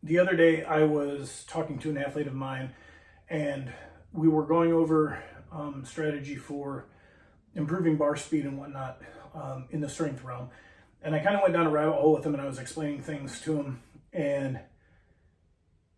The other day I was talking to an athlete of mine, and we were going over strategy for improving bar speed and whatnot in the strength realm. And I kind of went down a rabbit hole with him, and I was explaining things to him. And,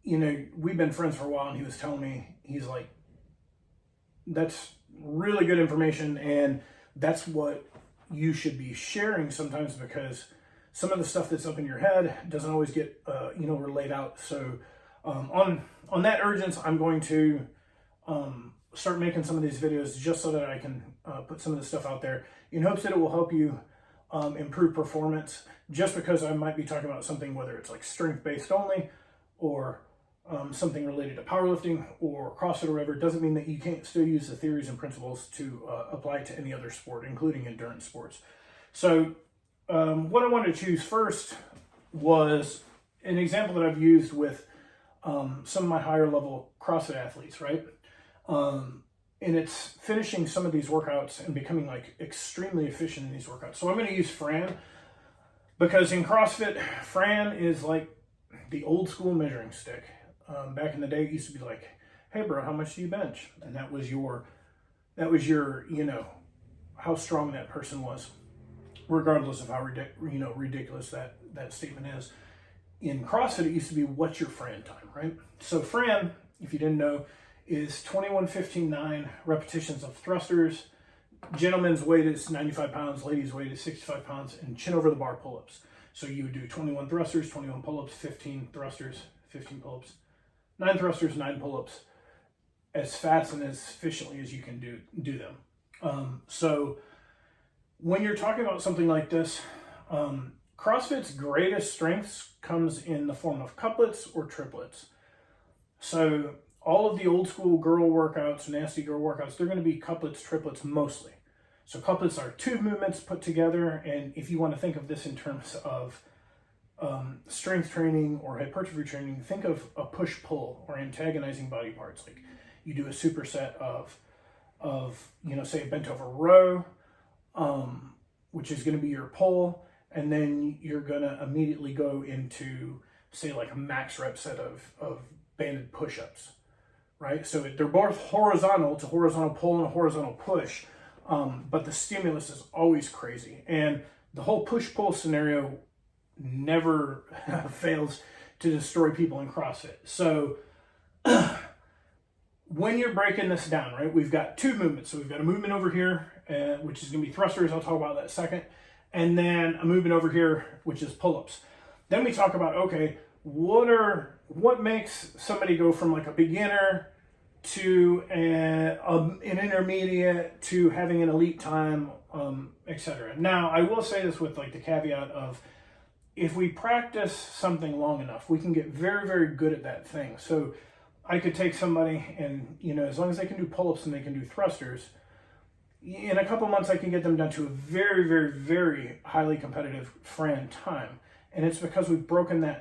you know, we've been friends for a while, and he was telling me, he's like, that's really good information, and that's what you should be sharing sometimes, because some of the stuff that's up in your head doesn't always get, relayed out. So on that urgence, I'm going to start making some of these videos just so that I can put some of this stuff out there in hopes that it will help you improve performance. Just because I might be talking about something, whether it's like strength based only or something related to powerlifting or CrossFit or whatever, doesn't mean that you can't still use the theories and principles to apply to any other sport, including endurance sports. So what I wanted to choose first was an example that I've used with some of my higher level CrossFit athletes, right? And it's finishing some of these workouts and becoming like extremely efficient in these workouts. So I'm going to use Fran, because in CrossFit, Fran is like the old school measuring stick. Back in the day, it used to be like, hey bro, how much do you bench? And that was your, how strong that person was, regardless of how ridiculous that statement is. In CrossFit, it used to be, what's your Fran time, right? So Fran, if you didn't know, is 21, 15, 9 repetitions of thrusters. Gentlemen's weight is 95 pounds, ladies' weight is 65 pounds, and chin over the bar pull-ups. So you would do 21 thrusters, 21 pull-ups, 15 thrusters, 15 pull-ups, 9 thrusters, 9 pull-ups, as fast and as efficiently as you can do them. So when you're talking about something like this, CrossFit's greatest strengths comes in the form of couplets or triplets. So all of the old school girl workouts, nasty girl workouts, they're going to be couplets, triplets mostly. So couplets are 2 movements put together, and if you want to think of this in terms of strength training or hypertrophy training, think of a push-pull or antagonizing body parts. Like you do a superset of say a bent over row, which is going to be your pull, and then you're going to immediately go into, say, like a max rep set of banded push-ups, right? So they're both horizontal. It's a horizontal pull and a horizontal push, but the stimulus is always crazy. And the whole push-pull scenario never fails to destroy people in CrossFit. So when you're breaking this down, right, we've got 2 movements. So we've got a movement over here, which is going to be thrusters. I'll talk about that in a second. And then a movement over here, which is pull-ups. Then we talk about, okay, what makes somebody go from like a beginner to an intermediate to having an elite time, etc. Now, I will say this with like the caveat of, if we practice something long enough, we can get very, very good at that thing. So I could take somebody and, as long as they can do pull-ups and they can do thrusters, in a couple months I can get them down to a very, very, very highly competitive Fran time. And it's because we've broken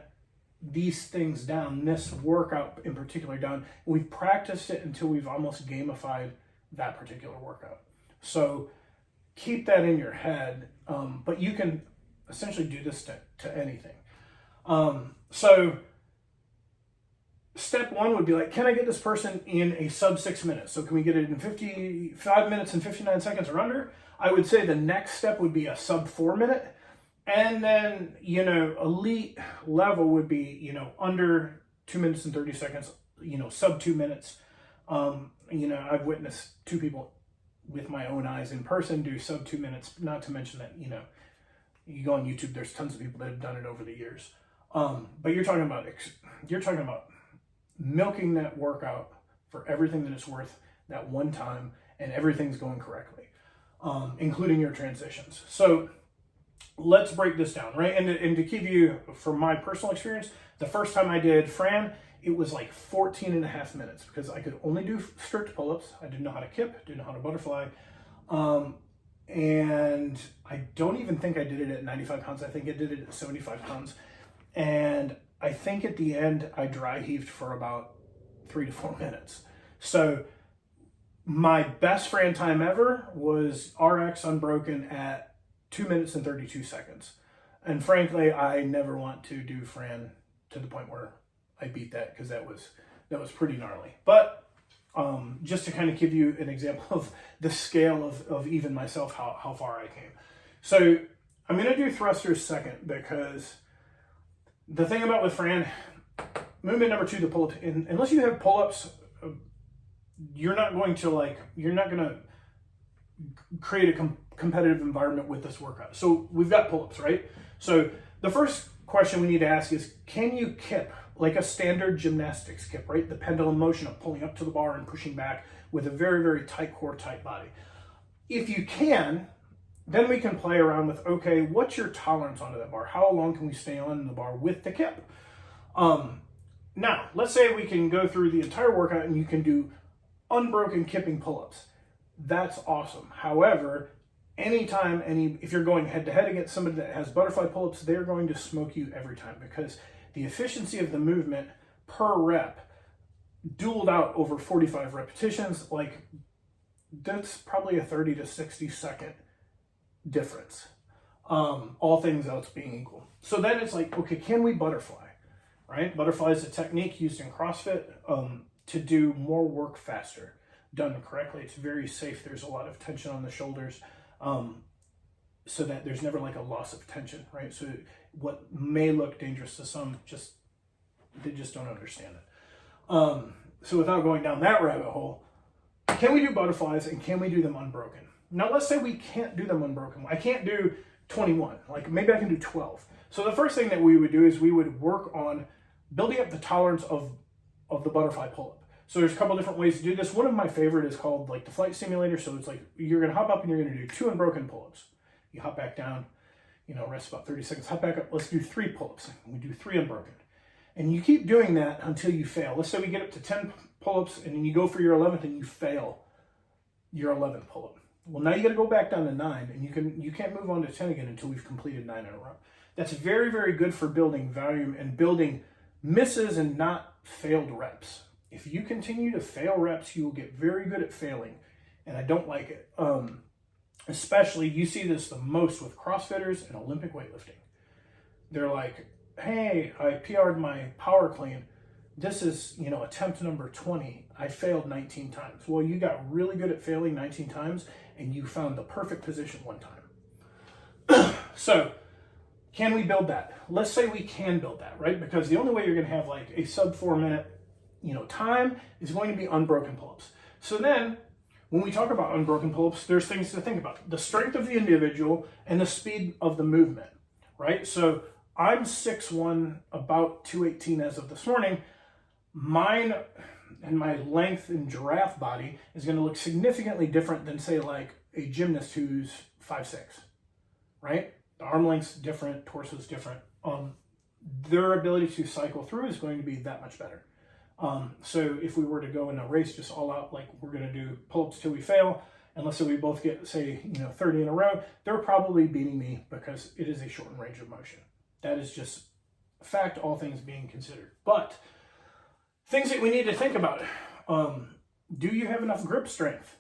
these things down, this workout in particular down. We've practiced it until we've almost gamified that particular workout. So keep that in your head, but you can essentially do this to anything. So step 1 would be like, can I get this person in a sub 6 minutes? So can we get it in 55 minutes and 59 seconds or under? I would say the next step would be a sub 4 minute. And then, elite level would be, under 2 minutes and 30 seconds, sub 2 minutes. I've witnessed 2 people with my own eyes in person do sub 2 minutes, not to mention that, you go on YouTube, there's tons of people that have done it over the years. But you're talking about milking that workout for everything that it's worth that one time, and everything's going correctly, including your transitions. So let's break this down, right? And to give you, from my personal experience, the first time I did Fran, it was like 14 and a half minutes, because I could only do strict pull-ups. I didn't know how to kip, didn't know how to butterfly. And I don't even think I did it at 95 pounds. I think I did it at 75 pounds. And I think at the end, I dry heaved for about 3 to 4 minutes. So my best Fran time ever was RX unbroken at 2 minutes and 32 seconds. And frankly, I never want to do Fran to the point where I beat that because that was pretty gnarly. But just to kind of give you an example of the scale of even myself, how far I came. So I'm going to do thrusters second, because the thing about with Fran, movement number 2, the pull-up, unless you have pull-ups, you're not going to create a competitive environment with this workout. So we've got pull-ups, right? So the first question we need to ask is, can you kip like a standard gymnastics kip, right? The pendulum motion of pulling up to the bar and pushing back with a very, very tight core, tight body. If you can, then we can play around with, okay, what's your tolerance onto that bar? How long can we stay on the bar with the kip? Now, let's say we can go through the entire workout and you can do unbroken kipping pull-ups. That's awesome. However, if you're going head-to-head against somebody that has butterfly pull-ups, they're going to smoke you every time, because the efficiency of the movement per rep, dueled out over 45 repetitions, like that's probably a 30 to 60 second difference, all things else being equal. So then it's like, okay, can we butterfly, right? Butterfly is a technique used in CrossFit to do more work faster. Done correctly, it's very safe. There's a lot of tension on the shoulders, so that there's never like a loss of tension, right? So what may look dangerous to some, they just don't understand it. So without going down that rabbit hole, can we do butterflies, and can we do them unbroken? Now let's say we can't do them unbroken. I can't do 21, like maybe I can do 12. So the first thing that we would do is we would work on building up the tolerance of the butterfly pull-up. So there's a couple different ways to do this. One of my favorite is called like the flight simulator. So it's like you're going to hop up and you're going to do 2 unbroken pull-ups. You hop back down, rest about 30 seconds, hop back up. Let's do 3 pull-ups. We do 3 unbroken. And you keep doing that until you fail. Let's say we get up to 10 pull-ups and then you go for your 11th and you fail your 11th pull-up. Well, now you got to go back down to 9, and you can't move on to 10 again until we've completed 9 in a row. That's very, very good for building volume and building misses and not failed reps. If you continue to fail reps, you will get very good at failing, and I don't like it. Especially, you see this the most with CrossFitters and Olympic weightlifting. They're like, hey, I PR'd my power clean. This is, attempt number 20. I failed 19 times. Well, you got really good at failing 19 times, and you found the perfect position one time. So, can we build that? Let's say we can build that, right? Because the only way you're going to have like a sub 4 minute time is going to be unbroken pull-ups. So then when we talk about unbroken pull-ups, there's things to think about. The strength of the individual and the speed of the movement, right? So I'm 6'1", about 218 as of this morning. Mine and my length and giraffe body is going to look significantly different than, say, like a gymnast who's 5'6", right? The arm length's different, torso's different. Their ability to cycle through is going to be that much better. So if we were to go in a race just all out, like we're going to do pull-ups till we fail, and let's say we both get, say, 30 in a row, they're probably beating me because it is a shortened range of motion. That is just a fact, all things being considered. But things that we need to think about, do you have enough grip strength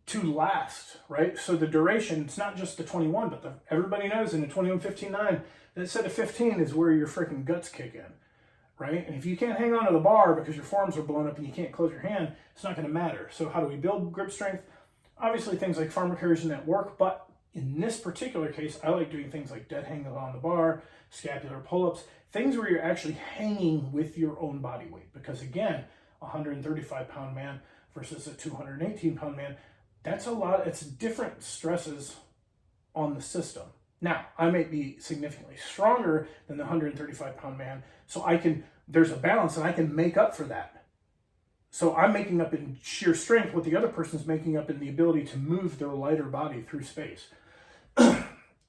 to last, right? So the duration, it's not just the 21, but everybody knows in the 21-15-9, that set of 15 is where your freaking guts kick in. Right? And if you can't hang on to the bar because your forearms are blown up and you can't close your hand, it's not going to matter. So how do we build grip strength? Obviously things like farmer carries and that work, but in this particular case, I like doing things like dead hang on the bar, scapular pull-ups, things where you're actually hanging with your own body weight. Because again, a 135-pound man versus a 218-pound man, that's a lot. It's different stresses on the system. Now, I may be significantly stronger than the 135-pound man, so there's a balance and I can make up for that. So I'm making up in sheer strength what the other person's making up in the ability to move their lighter body through space.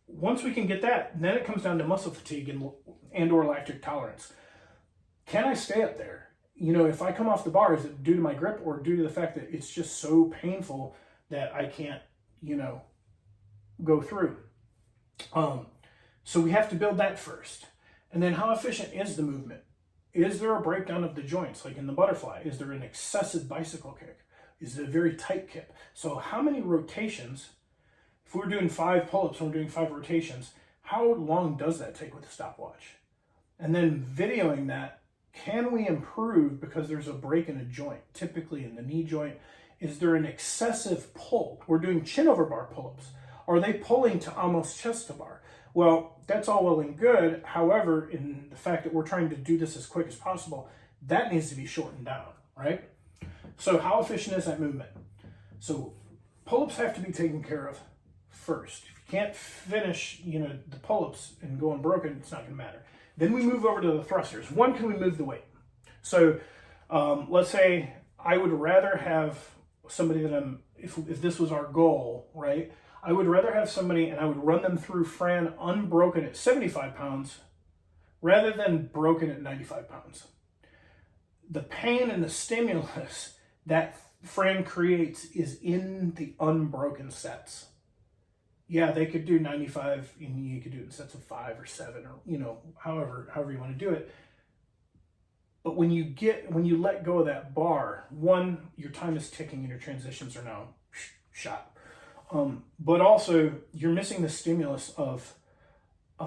Once we can get that, then it comes down to muscle fatigue and or lactic tolerance. Can I stay up there? If I come off the bar, is it due to my grip or due to the fact that it's just so painful that I can't, go through? So we have to build that first. And then how efficient is the movement? Is there a breakdown of the joints, like in the butterfly? Is there an excessive bicycle kick? Is it a very tight kip? So how many rotations, if we're doing 5 pull-ups and we're doing 5 rotations, how long does that take with a stopwatch? And then videoing that can we improve because there's a break in a joint, typically in the knee joint? Is there an excessive pull? We're doing chin over bar pull-ups. Are they pulling to almost chest to bar? Well, that's all well and good. However, in the fact that we're trying to do this as quick as possible, that needs to be shortened down, right? So how efficient is that movement? So pull-ups have to be taken care of first. If you can't finish, the pull-ups and go unbroken, it's not going to matter. Then we move over to the thrusters. One, can we move the weight? So let's say I would rather have somebody that if this was our goal, right? I would rather have somebody and I would run them through Fran unbroken at 75 pounds rather than broken at 95 pounds. The pain and the stimulus that Fran creates is in the unbroken sets. Yeah, they could do 95, and you could do it in sets of 5 or 7, or however you want to do it. But when you let go of that bar, one, your time is ticking and your transitions are now shot. But also you're missing the stimulus of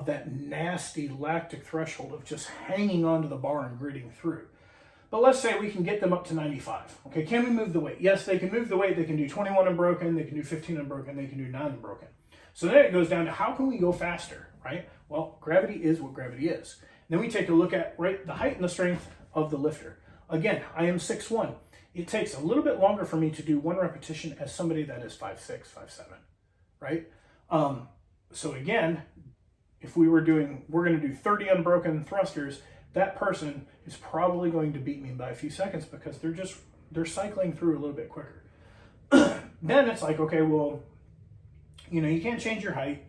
that nasty lactic threshold of just hanging onto the bar and gritting through. But let's say we can get them up to 95. Okay, can we move the weight? Yes, they can move the weight. They can do 21 unbroken, they can do 15 unbroken, they can do 9 unbroken. So then it goes down to how can we go faster, right? Well, gravity is what gravity is. Then we take a look at, right, the height and the strength of the lifter. Again, I am 6'1". It takes a little bit longer for me to do one repetition as somebody that is 5'6", 5'7", right? So again, if we're going to do 30 unbroken thrusters, that person is probably going to beat me by a few seconds because they're cycling through a little bit quicker. Then it's like, okay, well, you can't change your height,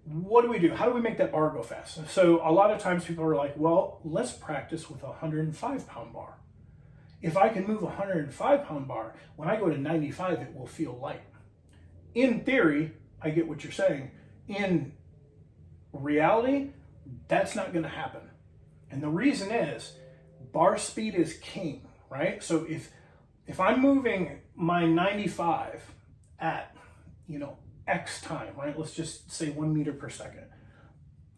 what do we do? How do we make that bar go fast? So a lot of times people are like, well, let's practice with a 105-pound bar. If I can move a 105-pound bar, when I go to 95, it will feel light. In theory, I get what you're saying. In reality, that's not going to happen. And the reason is bar speed is king, right? So if I'm moving my 95 at, X time, right? Let's just say 1 meter per second.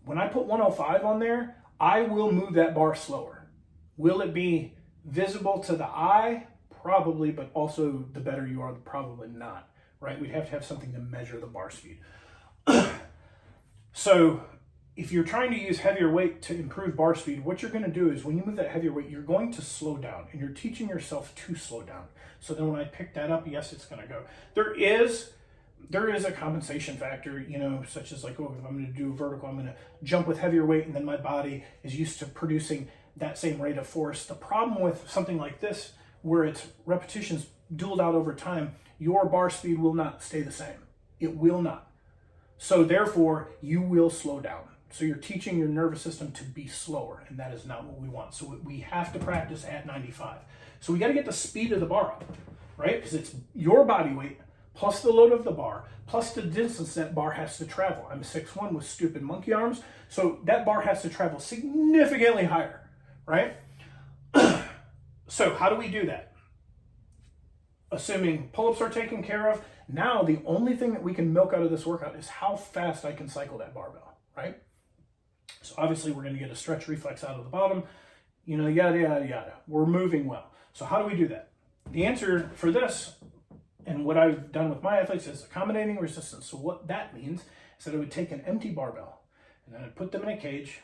When I put 105 on there, I will move that bar slower. Will it be visible to the eye? Probably, but also the better you are, probably not, right? We'd have to have something to measure the bar speed. So if you're trying to use heavier weight to improve bar speed, what you're going to do is when you move that heavier weight, you're going to slow down and you're teaching yourself to slow down. So then when I pick that up, yes, it's going to go. There is a compensation factor, such as like, oh, if I'm going to do a vertical, I'm going to jump with heavier weight and then my body is used to producing that same rate of force. The problem with something like this, where it's repetitions dueled out over time, your bar speed will not stay the same. It will not. So therefore, you will slow down. So you're teaching your nervous system to be slower, and that is not what we want. So we have to practice at 95. So we got to get the speed of the bar up, right? Because it's your body weight plus the load of the bar, plus the distance that bar has to travel. I'm 6'1" with stupid monkey arms, so that bar has to travel significantly higher, right? So how do we do that? Assuming pull-ups are taken care of, now the only thing that we can milk out of this workout is how fast I can cycle that barbell, right? So obviously we're going to get a stretch reflex out of the bottom, yada, yada, yada. We're moving well. So how do we do that? The answer for this, and what I've done with my athletes, is accommodating resistance. So what that means is that I would take an empty barbell and then I'd put them in a cage,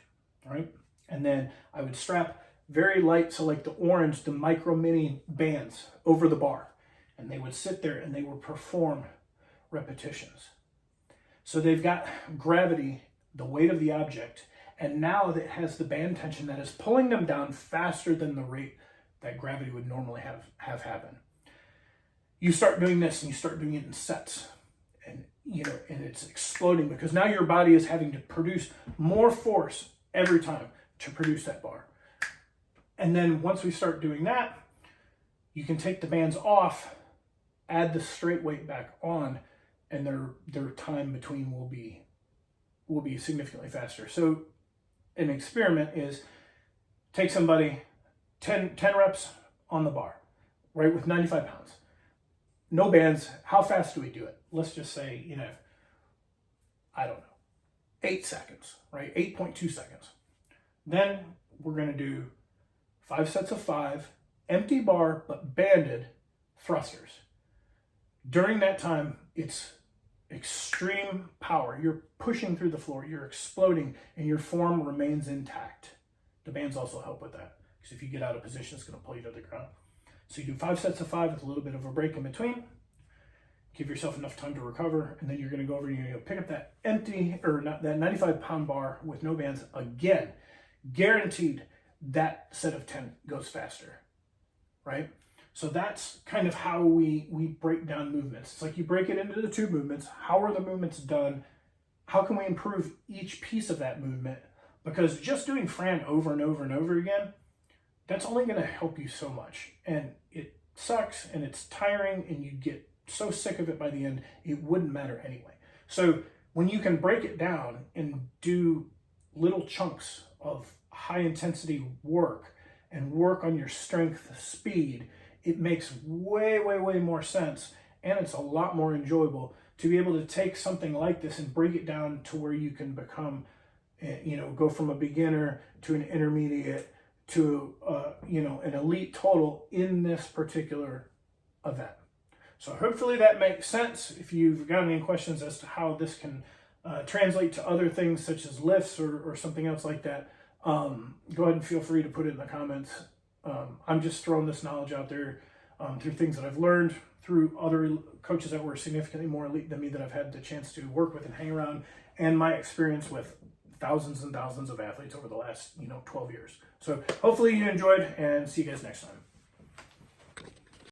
right? And then I would strap very light, so like the orange, the micro mini bands over the bar. And they would sit there and they would perform repetitions. So they've got gravity, the weight of the object, and now it has the band tension that is pulling them down faster than the rate that gravity would normally have happen. You start doing this and you start doing it in sets, and and it's exploding because now your body is having to produce more force every time to produce that bar. And then once we start doing that, you can take the bands off, add the straight weight back on, and their time between will be significantly faster. So an experiment is take somebody 10 reps on the bar, right, with 95 pounds. No bands. How fast do we do it? Let's just say, I don't know, 8 seconds, right? 8.2 seconds. Then we're going to do 5 sets of 5, empty bar, but banded thrusters. During that time, it's extreme power. You're pushing through the floor, you're exploding, and your form remains intact. The bands also help with that, because if you get out of position, it's going to pull you to the ground. So you do 5 sets of 5 with a little bit of a break in between. Give yourself enough time to recover, and then you're going to go over and you're going to pick up that empty, or not, that 95-pound bar with no bands again. Guaranteed that set of 10 goes faster, right? So that's kind of how we break down movements. It's like you break it into the 2 movements. How are the movements done? How can we improve each piece of that movement? Because just doing Fran over and over and over again, that's only going to help you so much. And it sucks and it's tiring and you get so sick of it by the end, it wouldn't matter anyway. So when you can break it down and do little chunks of high intensity work and work on your strength, speed, it makes way, way, way more sense, and it's a lot more enjoyable to be able to take something like this and break it down to where you can become, go from a beginner to an intermediate to, an elite total in this particular event. So hopefully that makes sense. If you've got any questions as to how this can translate to other things such as lifts or something else like that, go ahead and feel free to put it in the comments. I'm just throwing this knowledge out there through things that I've learned, through other coaches that were significantly more elite than me that I've had the chance to work with and hang around, and my experience with thousands and thousands of athletes over the last 12 years. So hopefully you enjoyed, and see you guys next time.